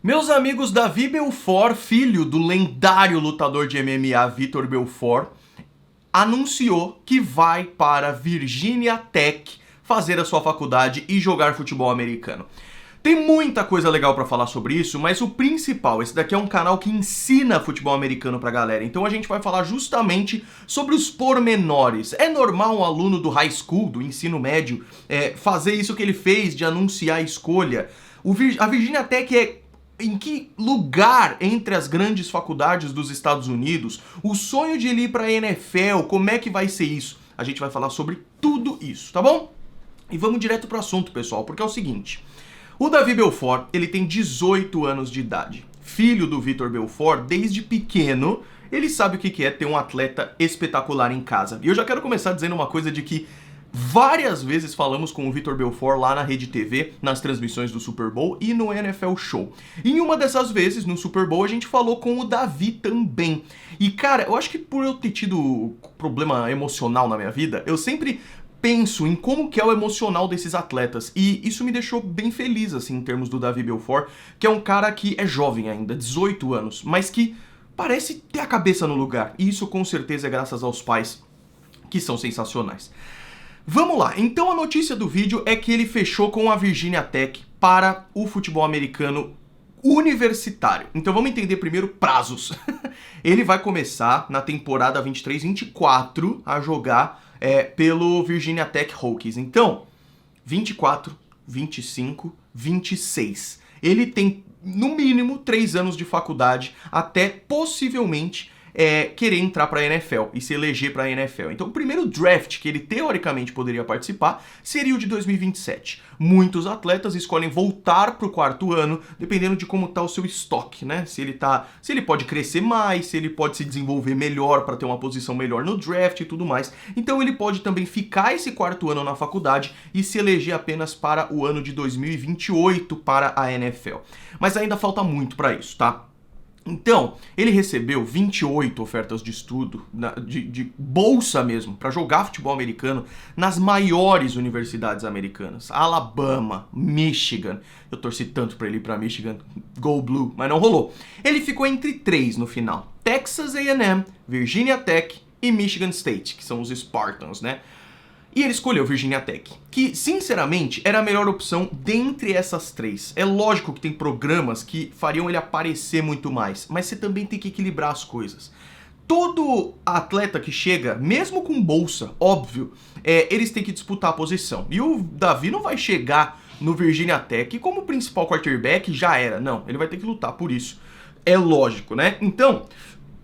Meus amigos, Davi Belfort, filho do lendário lutador de MMA Vitor Belfort, anunciou que vai para Virginia Tech fazer a sua faculdade e jogar futebol americano. Tem muita coisa legal pra falar sobre isso, mas o principal, esse daqui é um canal que ensina futebol americano pra galera, então a gente vai falar justamente sobre os pormenores. É normal um aluno do high school, do ensino médio, fazer isso que ele fez, de anunciar a escolha? A Virginia Tech em que lugar entre as grandes faculdades dos Estados Unidos? O sonho de ele ir pra NFL, como é que vai ser isso? A gente vai falar sobre tudo isso, tá bom? E vamos direto pro assunto, pessoal, porque é o seguinte: o Davi Belfort, ele tem 18 anos de idade. Filho do Vitor Belfort, desde pequeno, ele sabe o que é ter um atleta espetacular em casa. E eu já quero começar dizendo uma coisa de que várias vezes falamos com o Vitor Belfort lá na Rede TV, nas transmissões do Super Bowl e no NFL Show. E em uma dessas vezes, no Super Bowl, a gente falou com o Davi também. E cara, eu acho que por eu ter tido problema emocional na minha vida, eu sempre penso em como que é o emocional desses atletas, e isso me deixou bem feliz, assim, em termos do Davi Belfort, que é um cara que é jovem ainda, 18 anos, mas que parece ter a cabeça no lugar, e isso com certeza é graças aos pais, que são sensacionais. Vamos lá, então a notícia do vídeo é que ele fechou com a Virginia Tech para o futebol americano universitário. Então vamos entender primeiro prazos. Ele vai começar na temporada 23-24 a jogar pelo Virginia Tech Hokies. Então, 24, 25, 26. Ele tem, no mínimo, 3 anos de faculdade até, possivelmente, querer entrar para a NFL e se eleger para a NFL. Então o primeiro draft que ele teoricamente poderia participar seria o de 2027. Muitos atletas escolhem voltar para o 4º ano, dependendo de como está o seu estoque, né? Se ele pode crescer mais, se ele pode se desenvolver melhor para ter uma posição melhor no draft e tudo mais. Então ele pode também ficar esse 4º ano na faculdade e se eleger apenas para o ano de 2028 para a NFL. Mas ainda falta muito para isso, tá? Então, ele recebeu 28 ofertas de estudo, de bolsa mesmo, para jogar futebol americano nas maiores universidades americanas. Alabama, Michigan. Eu torci tanto para ele ir para Michigan, Go Blue, mas não rolou. Ele ficou entre 3 no final: Texas A&M, Virginia Tech e Michigan State, que são os Spartans, né? E ele escolheu Virginia Tech, que, sinceramente, era a melhor opção dentre essas 3. É lógico que tem programas que fariam ele aparecer muito mais, mas você também tem que equilibrar as coisas. Todo atleta que chega, mesmo com bolsa, óbvio, eles têm que disputar a posição. E o Davi não vai chegar no Virginia Tech como principal quarterback, já era. Não, ele vai ter que lutar por isso. É lógico, né? Então,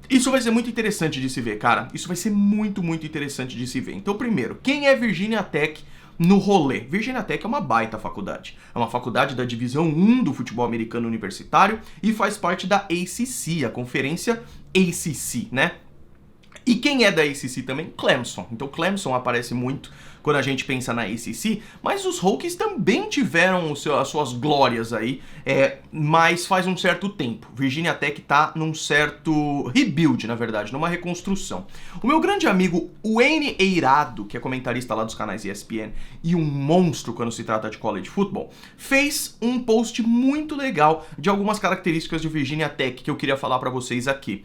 isso vai ser muito interessante de se ver, cara. Isso vai ser muito, muito interessante de se ver. Então, primeiro, quem é Virginia Tech no rolê? Virginia Tech é uma baita faculdade. É uma faculdade da Divisão 1 do futebol americano universitário e faz parte da ACC, a conferência ACC, né? E quem é da ACC também? Clemson. Então Clemson aparece muito quando a gente pensa na ACC, mas os Hokies também tiveram as suas glórias aí, mas faz um certo tempo. Virginia Tech tá num certo rebuild, na verdade, numa reconstrução. O meu grande amigo Wayne Eirado, que é comentarista lá dos canais ESPN e um monstro quando se trata de college football, fez um post muito legal de algumas características de Virginia Tech que eu queria falar pra vocês aqui.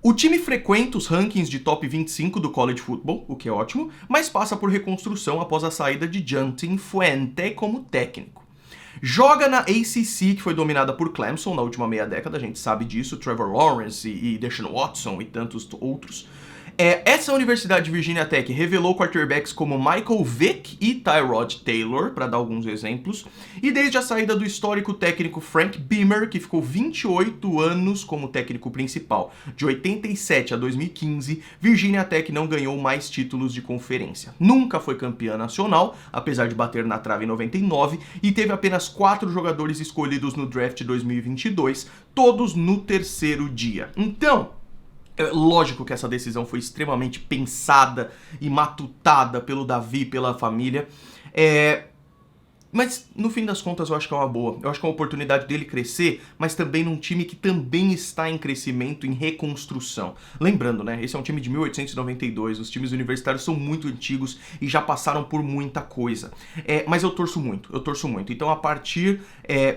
O time frequenta os rankings de top 25 do college football, o que é ótimo, mas passa por reconstrução após a saída de Justin Fuente como técnico. Joga na ACC, que foi dominada por Clemson na última meia década, a gente sabe disso, Trevor Lawrence e Deshaun Watson e tantos outros. Essa universidade de Virginia Tech revelou quarterbacks como Michael Vick e Tyrod Taylor, para dar alguns exemplos, e desde a saída do histórico técnico Frank Beamer, que ficou 28 anos como técnico principal, de 87 a 2015, Virginia Tech não ganhou mais títulos de conferência. Nunca foi campeã nacional, apesar de bater na trave em 99, e teve apenas 4 jogadores escolhidos no draft 2022, todos no 3º dia. Então, lógico que essa decisão foi extremamente pensada e matutada pelo Davi, pela família. Mas, no fim das contas, eu acho que é uma boa. Eu acho que é uma oportunidade dele crescer, mas também num time que também está em crescimento, em reconstrução. Lembrando, né? Esse é um time de 1892, os times universitários são muito antigos e já passaram por muita coisa. Mas eu torço muito, eu torço muito. Então, a partir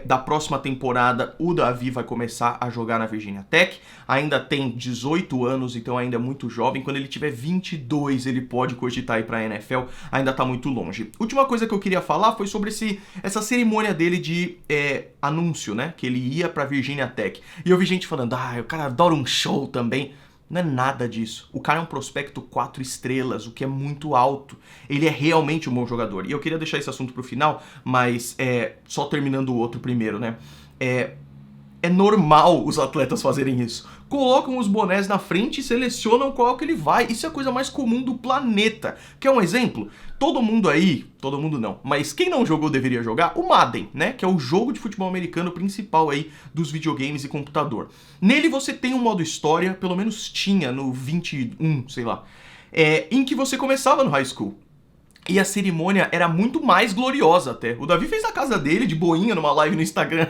da próxima temporada, o Davi vai começar a jogar na Virginia Tech. Ainda tem 18 anos, então ainda é muito jovem. Quando ele tiver 22, ele pode cogitar ir pra NFL. Ainda tá muito longe. Última coisa que eu queria falar foi sobre essa cerimônia dele de anúncio, né? Que ele ia pra Virginia Tech. E eu vi gente falando, o cara adora um show também. Não é nada disso. O cara é um prospecto 4 estrelas, o que é muito alto. Ele é realmente um bom jogador. E eu queria deixar esse assunto pro final, mas só terminando o outro primeiro, né? É normal os atletas fazerem isso. Colocam os bonés na frente e selecionam qual que ele vai. Isso é a coisa mais comum do planeta. Quer um exemplo? Todo mundo aí, todo mundo não, mas quem não jogou deveria jogar o Madden, né? Que é o jogo de futebol americano principal aí dos videogames e computador. Nele você tem um modo história, pelo menos tinha no 21, sei lá, em que você começava no high school. E a cerimônia era muito mais gloriosa até. O Davi fez na casa dele, de boinha, numa live no Instagram.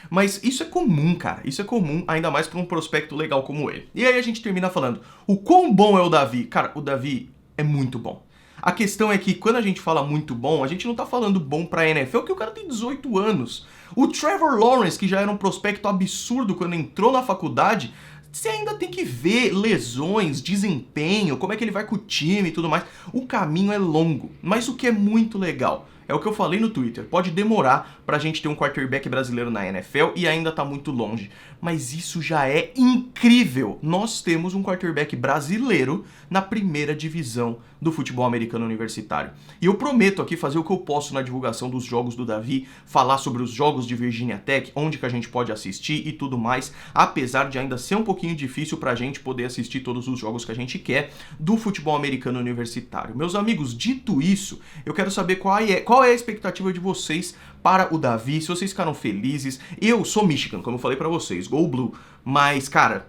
Mas isso é comum, cara. Isso é comum, ainda mais para um prospecto legal como ele. E aí a gente termina falando, o quão bom é o Davi? Cara, o Davi é muito bom. A questão é que quando a gente fala muito bom, a gente não tá falando bom pra NFL, porque o cara tem 18 anos. O Trevor Lawrence, que já era um prospecto absurdo quando entrou na faculdade, você ainda tem que ver lesões, desempenho, como é que ele vai com o time e tudo mais. O caminho é longo, mas o que é muito legal é o que eu falei no Twitter. Pode demorar pra gente ter um quarterback brasileiro na NFL e ainda tá muito longe. Mas isso já é incrível. Nós temos um quarterback brasileiro na primeira divisão do futebol americano universitário. E eu prometo aqui fazer o que eu posso na divulgação dos jogos do Davi, falar sobre os jogos de Virginia Tech, onde que a gente pode assistir e tudo mais, apesar de ainda ser um pouquinho difícil pra gente poder assistir todos os jogos que a gente quer do futebol americano universitário. Meus amigos, dito isso, eu quero saber qual é a expectativa de vocês para o Davi, se vocês ficaram felizes. Eu sou Michigan, como eu falei pra vocês, Go Blue, mas, cara,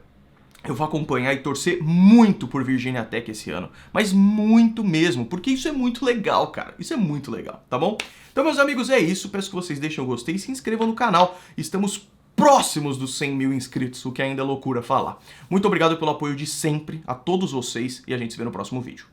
eu vou acompanhar e torcer muito por Virginia Tech esse ano, mas muito mesmo, porque isso é muito legal, cara, isso é muito legal, tá bom? Então, meus amigos, é isso, peço que vocês deixem o gostei e se inscrevam no canal, estamos próximos dos 100 mil inscritos, o que ainda é loucura falar. Muito obrigado pelo apoio de sempre a todos vocês e a gente se vê no próximo vídeo.